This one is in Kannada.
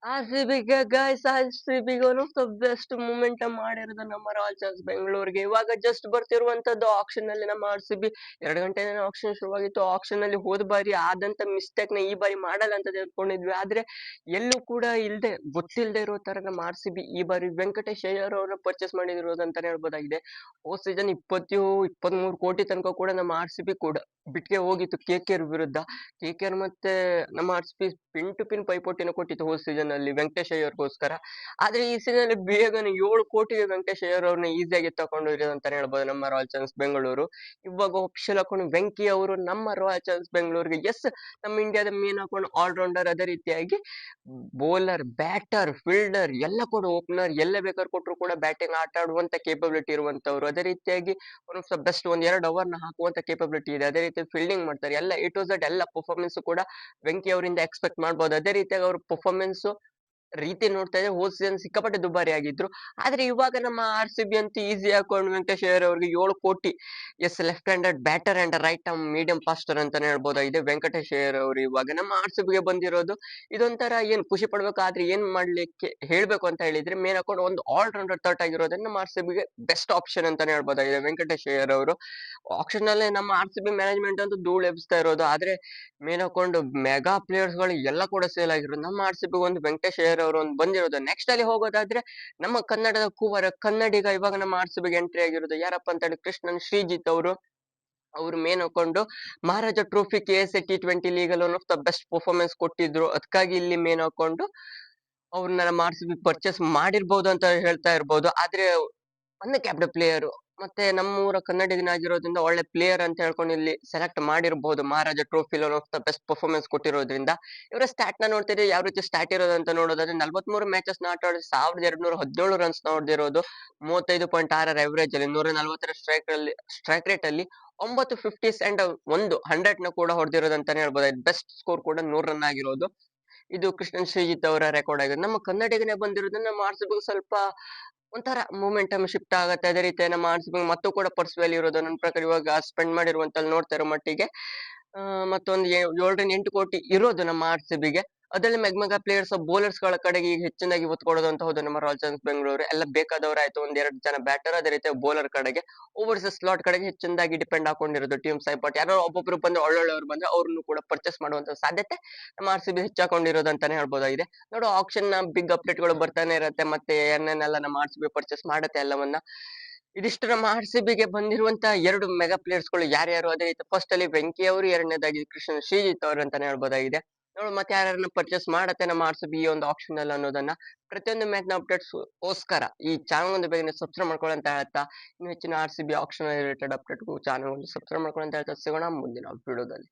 ಆರ್-ಸಿ-ಬಿಗೆ ಗೈಸ್ ಆರ್-ಸಿ-ಬಿಗೆ one of the best momentum ಮಾಡಿರೋದು ನಮ್ಮ ರಾಯಲ್ ಚಾಲೆಂಜರ್ಸ್ ಬೆಂಗಳೂರಿಗೆ. ಇವಾಗ ಜಸ್ಟ್ ಬರ್ತಿರುವಂತದ್ದು ಆಕ್ಷನ್ ಅಲ್ಲಿ ನಮ್ಮ ಆರ್-ಸಿ-ಬಿ 2 ಗಂಟೆಗೆ ಆಕ್ಷನ್ ಶುರುವಾಗಿತ್ತು. ಆಕ್ಷನ್ ಅಲ್ಲಿ ಹೋದ ಬಾರಿ ಆದಂತ ಮಿಸ್ಟೇಕ್ ನ ಈ ಬಾರಿ ಮಾಡಲ್ಲ ಅಂತ ತಿಳ್ಕೊಂಡಿದ್ವಿ. ಆದ್ರೆ ಎಲ್ಲೂ ಕೂಡ ಗೊತ್ತಿಲ್ಲದೆ ಇರೋ ತರ ನಮ್ಮ ಆರ್-ಸಿ-ಬಿ ಈ ಬಾರಿ ವೆಂಕಟೇಶ್ ಅಯ್ಯರ್ ಅವರನ್ನ ಪರ್ಚೇಸ್ ಮಾಡಿರೋದು ಅಂತಾನೆ ಹೇಳ್ಬೋದಾಗಿದೆ. ಹೋದ್ ಸೀಸನ್ 23 ಕೋಟಿ ತನಕ ಕೂಡ ನಮ್ಮ ಆರ್-ಸಿ-ಬಿ ಕೂಡ ಬಿಟ್ಗೆ ಹೋಗಿತ್ತು ಕೆ-ಕೆ-ಆರ್ ವಿರುದ್ಧ. ಕೆ-ಕೆ-ಆರ್ ಮತ್ತೆ ನಮ್ಮ ಆರ್-ಸಿ-ಬಿ ಪಿನ್ ಟು ಪಿನ್ ಪೈಪೋಟಿನ ಕೊಟ್ಟಿತ್ತು ಹೋದ್ ಸೀಸನ್ ಅಲ್ಲಿ ವೆಂಕಟೇಶ್ ಅಯ್ಯರ್ಗೋಸ್ಕರ. ಆದ್ರೆ ಈ ಸೀಸನ್ ಅಲ್ಲಿ ಬೇಗನೆ 7 ಕೋಟಿಗೆ ವೆಂಕಟೇಶ್ ಅಯ್ಯರ್ ಅವ್ರನ್ನ ಈಸಿಯಾಗಿ ತಕೊಂಡು ಅಂತಾನೆ ಹೇಳ್ಬೋದು ನಮ್ಮ ರಾಯಲ್ ಚಾಲೆಂಜರ್ಸ್ ಬೆಂಗಳೂರು. ಇವಾಗ ಒಫಿಷಿಯಲ್ ಹಾಕೊಂಡು ವೆಂಕಿ ಅವರು ನಮ್ಮ ರಾಯಲ್ ಚಾಲೆಂಜರ್ಸ್ ಬೆಂಗಳೂರಿಗೆ ಎಸ್ ನಮ್ಮ ಇಂಡಿಯಾದ ಮೇನ್ ಹಾಕೊಂಡು ಆಲ್ರೌಂಡರ್, ಅದೇ ರೀತಿಯಾಗಿ ಬೌಲರ್, ಬ್ಯಾಟರ್, ಫೀಲ್ಡರ್ ಎಲ್ಲ ಕೂಡ ಓಪನರ್ ಎಲ್ಲ ಬೇಕಾದ್ರೂ ಕೊಟ್ಟರು ಕೂಡ ಬ್ಯಾಟಿಂಗ್ ಆಟ ಆಡುವಂತ ಕೇಪಬಿಲಿಟಿ ಇರುವಂತವ್ರು. ಅದೇ ರೀತಿಯಾಗಿ ಒನ್ ಆಫ್ ದ ಬೆಸ್ಟ್ ಒಂದ್ 2 ಓವರ್ ನ ಹಾಕುವಂತ ಕೇಪಬಿಲಿಟಿ ಇದೆ. ಅದೇ ರೀತಿ ಫೀಲ್ಡಿಂಗ್ ಮಾಡ್ತಾರೆ. ಎಲ್ಲ ಎ ಟು ಝೆಡ್ ಎಲ್ಲ ಪರ್ಫಾರ್ಮೆನ್ಸ್ ಕೂಡ ವೆಂಕಿ ಅವರಿಂದ ಎಕ್ಸ್ಪೆಕ್ಟ್ ಮಾಡ್ಬೋದು. ಅದೇ ರೀತಿಯಾಗಿ ಅವ್ರ ಪರ್ಫಾರ್ಮೆನ್ಸ್ ರೀತಿ ನೋಡ್ತಾ ಇದ್ರೆ ಹೋದ್ ಸೀಸನ್ ಸಿಕ್ಕಾಪಟ್ಟೆ ದುಬಾರಿ ಆಗಿದ್ರು. ಆದ್ರೆ ಇವಾಗ ನಮ್ಮ ಆರ್-ಸಿ-ಬಿ ಅಂತೂ ಈಸಿ ಹಾಕೊಂಡು ವೆಂಕಟೇಶ್ ಅಯ್ಯರ್ ಅವ್ರಿಗೆ 7 ಕೋಟಿ as left handed batter and right arm medium faster ಅಂತಾನೆ ಹೇಳ್ಬೋದಾಗಿದೆ ವೆಂಕಟೇಶ್ ಅಯ್ಯರ್ ಅವರು ಇವಾಗ ನಮ್ಮ ಆರ್-ಸಿ-ಬಿಗೆ ಬಂದಿರೋದು. ಇದೊಂಥರ ಏನ್ ಖುಷಿ ಪಡ್ಬೇಕು. ಆದ್ರೆ ಏನ್ ಮಾಡ್ಲಿಕ್ಕೆ ಹೇಳ್ಬೇಕು ಅಂತ ಹೇಳಿದ್ರೆ ಮೇನ್ ಹಾಕೊಂಡು ಒಂದು ಆಲ್ ರೌಂಡರ್ ಥರ್ಟ್ ಆಗಿರೋದ್ರಿಂದ ನಮ್ಮ ಆರ್-ಸಿ-ಬಿಗೆ ಬೆಸ್ಟ್ ಆಪ್ಷನ್ ಅಂತಾನೆ ಹೇಳ್ಬೋದಾಗಿದೆ ವೆಂಕಟೇಶ್ ಅಯ್ಯರ್ ಅವರು. ಆಕ್ಷನ್ ಅಲ್ಲಿ ನಮ್ಮ ಆರ್-ಸಿ-ಬಿ ಮ್ಯಾನೇಜ್ಮೆಂಟ್ ಅಂತೂ ಧೂಳು ಎಬ್ಸ್ತಾ ಇರೋದು. ಆದ್ರೆ ಮೇನ್ ಹಾಕೊಂಡು ಮೆಗಾ ಪ್ಲೇಯರ್ಸ್ ಗಳು ಎಲ್ಲ ಕೂಡ ಸೇಲ್ ಆಗಿರೋದು. ನಮ್ಮ ಆರ್-ಸಿ-ಬಿ ಒಂದು ವೆಂಕಟೇಶ್ ಅಯ್ಯರ್ ಅವರು ಒಂದು ಬಂದಿರೋದು. ನೆಕ್ಸ್ಟ್ ಅಲ್ಲಿ ಹೋಗೋದಾದ್ರೆ ನಮ್ಮ ಕನ್ನಡದ ಕುವರ ಕನ್ನಡಿಗ ಇವಾಗ ನಮ್ಮ ಆರ್-ಸಿ-ಬಿಗೆ ಎಂಟ್ರಿ ಆಗಿರೋದು ಯಾರಪ್ಪ ಅಂತ ಹೇಳಿ ಕೃಷ್ಣನ್ ಶ್ರೀಜಿತ್ ಅವರು. ಅವ್ರು ಮೇನ್ ಹಾಕೊಂಡು ಮಹಾರಾಜ ಟ್ರೋಫಿ ಕೆ-ಎಸ್-ಎ ಟಿ20 ಲೀಗ್ ಅಲ್ಲಿ one of the best performance ಕೊಟ್ಟಿದ್ರು. ಅದಕ್ಕಾಗಿ ಇಲ್ಲಿ ಮೇನ್ ಹಾಕೊಂಡು ಅವ್ರನ್ನ ನಮ್ಮ ಆರ್-ಸಿ-ಬಿ ಪರ್ಚೇಸ್ ಮಾಡಿರ್ಬೋದು ಅಂತ ಹೇಳ್ತಾ ಇರ್ಬೋದು. ಆದ್ರೆ ಕ್ಯಾಪ್ಟನ್ ಪ್ಲೇಯರ್ ಮತ್ತೆ ನಮ್ಮೂರ ಕನ್ನಡಿಗನಾಗಿರೋದ್ರಿಂದ ಒಳ್ಳೆ ಪ್ಲೇಯರ್ ಅಂತ ಹೇಳ್ಕೊಂಡು ಇಲ್ಲಿ ಸೆಲೆಕ್ಟ್ ಮಾಡಿರಬಹುದು. Maharaja trophy one of the best performance ಕೊಟ್ಟಿರೋದ್ರಿಂದ ಇವರ ಸ್ಟಾಟ್ ನ ನೋಡ್ತಿದ್ರೆ ಯಾವ ರೀತಿ ಸ್ಟಾಟ್ ಇರೋದಂತ ನೋಡೋದಾದ್ರೆ 43 ಮ್ಯಾಚಸ್ ನ ಆಟ ಆಡಿ 1217 ರನ್ಸ್ ಹೊಡೆದಿರೋದು. 35.6 ಅವರೇಜ್ ಅಲ್ಲಿ 140 ಸ್ಟ್ರೈಕ್ ರೇಟ್ ಅಲ್ಲಿ 9 50s ಅಂಡ್ ಒಂದು 100 ನ ಕೂಡ ಹೊಡೆದಿರೋದು ಅಂತಾನೆ ಹೇಳ್ಬೋದು. ಬೆಸ್ಟ್ ಸ್ಕೋರ್ ಕೂಡ 100 ರನ್ ಆಗಿರೋದು. ಇದು ಕೃಷ್ಣನ್ ಶ್ರೀಜಿತ್ ಅವರ ರೆಕಾರ್ಡ್ ಆಗಿದೆ. ನಮ್ಮ ಕನ್ನಡಿಗನೇ ಬಂದಿರೋದ್ರಿಂದ ನಮ್ಮ ಆರ್-ಸಿ-ಬಿ ಸ್ವಲ್ಪ ಒಂಥರ ಮೂಮೆಂಟಮ್ ಶಿಫ್ಟ್ ಆಗತ್ತೆ. ಅದೇ ರೀತಿ ನಮ್ಮ ಆರ್-ಸಿ-ಬಿ ಮತ್ತೂ ಕೂಡ ಪರ್ಸ್ ವ್ಯಾಲ್ಯೂ ಇರೋದು ನನ್ನ ಪ್ರಕಾರ ಇವಾಗ ಸ್ಪೆಂಡ್ ಮಾಡಿರುವಂತ ನೋಡ್ತಾ ಇರೋ ಮಟ್ಟಿಗೆ ಮತ್ತೊಂದು 7 ರಿಂದ 8 ಕೋಟಿ ಇರೋದು ನಮ್ಮ ಆರ್-ಸಿ-ಬಿಗೆ. ಅದರಲ್ಲಿ ಮೆಗಾ ಪ್ಲೇಯರ್ಸ್ ಬೌಲರ್ಸ್ ಗಳ ಕಡೆಗೆ ಈಗ ಹೆಚ್ಚಿನಾಗಿ ಒತ್ತು ಕೊಡೋದು ಅಂತ ಹೌದು ನಮ್ಮ ರಾಯಲ್ ಚಾಲೆಂಜರ್ಸ್ ಬೆಂಗಳೂರು. ಎಲ್ಲ ಬೇಕಾದವರಾಯ್ತು, 1-2 ಜನ ಬ್ಯಾಟರ್, ಅದೇ ರೀತಿ ಬೌಲರ್ ಕಡೆಗೆ ಓವರ್ಸ್ ಸ್ಲಾಟ್ ಕಡೆಗೆ ಹೆಚ್ಚಿನದಾಗಿ ಡಿಪೆಂಡ್ ಹಾಕೊಂಡಿರೋದು ಟೀಮ್ ಸೈಪಟ್. ಯಾರೋ ಒಬ್ಬೊಬ್ರು ಬಂದ್ರೆ ಒಳ್ಳೊಳ್ಳೆಯವರು ಬಂದ್ರೆ ಅವ್ರನ್ನು ಕೂಡ ಪರ್ಚೇಸ್ ಮಾಡುವಂತ ಸಾಧ್ಯತೆ ನಮ್ಮ ಆರ್-ಸಿ-ಬಿ ಹೆಚ್ಚಾಕೊಂಡಿರೋದು ಅಂತಾನೆ ಹೇಳ್ಬೋದಾಗಿದೆ. ನೋಡು ಆಕ್ಷನ್ ನ ಬಿಗ್ ಅಪ್ಡೇಟ್ ಗಳು ಬರ್ತಾನೆ ಇರತ್ತೆ. ಮತ್ತೆ ಏನೇನೆಲ್ಲ ನಮ್ಮ ಆರ್-ಸಿ-ಬಿ ಪರ್ಚೇಸ್ ಮಾಡತ್ತೆ ಎಲ್ಲವನ್ನ. ಇದಿಷ್ಟು ನಮ್ಮ ಆರ್-ಸಿ-ಬಿಗೆ ಬಂದಿರುವಂತ 2 ಮೆಗಾ ಪ್ಲೇಯರ್ಸ್ ಗಳು ಯಾರ್ಯಾರು. ಅದೇ ರೀತಿ ಫಸ್ಟ್ ಅಲ್ಲಿ ವೆಂಕಿ ಅವರು, ಎರಡನೇದಾಗಿ ಕೃಷ್ಣ ಶ್ರೀಜಿತ್ ಅವರು ಅಂತಾನೆ ಹೇಳ್ಬೋದಾಗಿದೆ. ನೋಡು ಮತ್ತೆ ಯಾರ್ಯಾರನ್ನ ಪರ್ಚೇಸ್ ಮಾಡತ್ತೆ ನಮ್ಮ ಆರ್-ಸಿ-ಬಿ ಈ ಒಂದು ಆಪ್ಷನ್ ಅಲ್ಲಿ ಅನ್ನೋದನ್ನ. ಪ್ರತಿಯೊಂದು ಮ್ಯಾಚ್ ನ ಅಪ್ಡೇಟ್ಸ್ ಗೋಸ್ಕರ ಈ ಚಾನಲ್ ಒಂದು ಬೇಗನೆ ಸಬ್ಸ್ಕ್ರೈಬ್ ಮಾಡ್ಕೊಳ್ಳಿ ಅಂತ ಹೇಳ್ತಾ, ಇನ್ನು ಹೆಚ್ಚಿನ R-C-B option related update channel ಒಂದು ಸಬ್ಸ್ಕ್ರೈಬ್ ಮಾಡ್ಕೊಳ್ಳಿ ಅಂತ ಹೇಳ್ತಾ ಸಿಗೋಣ ಮುಂದಿನ ವಿಡಿಯೋದಲ್ಲಿ.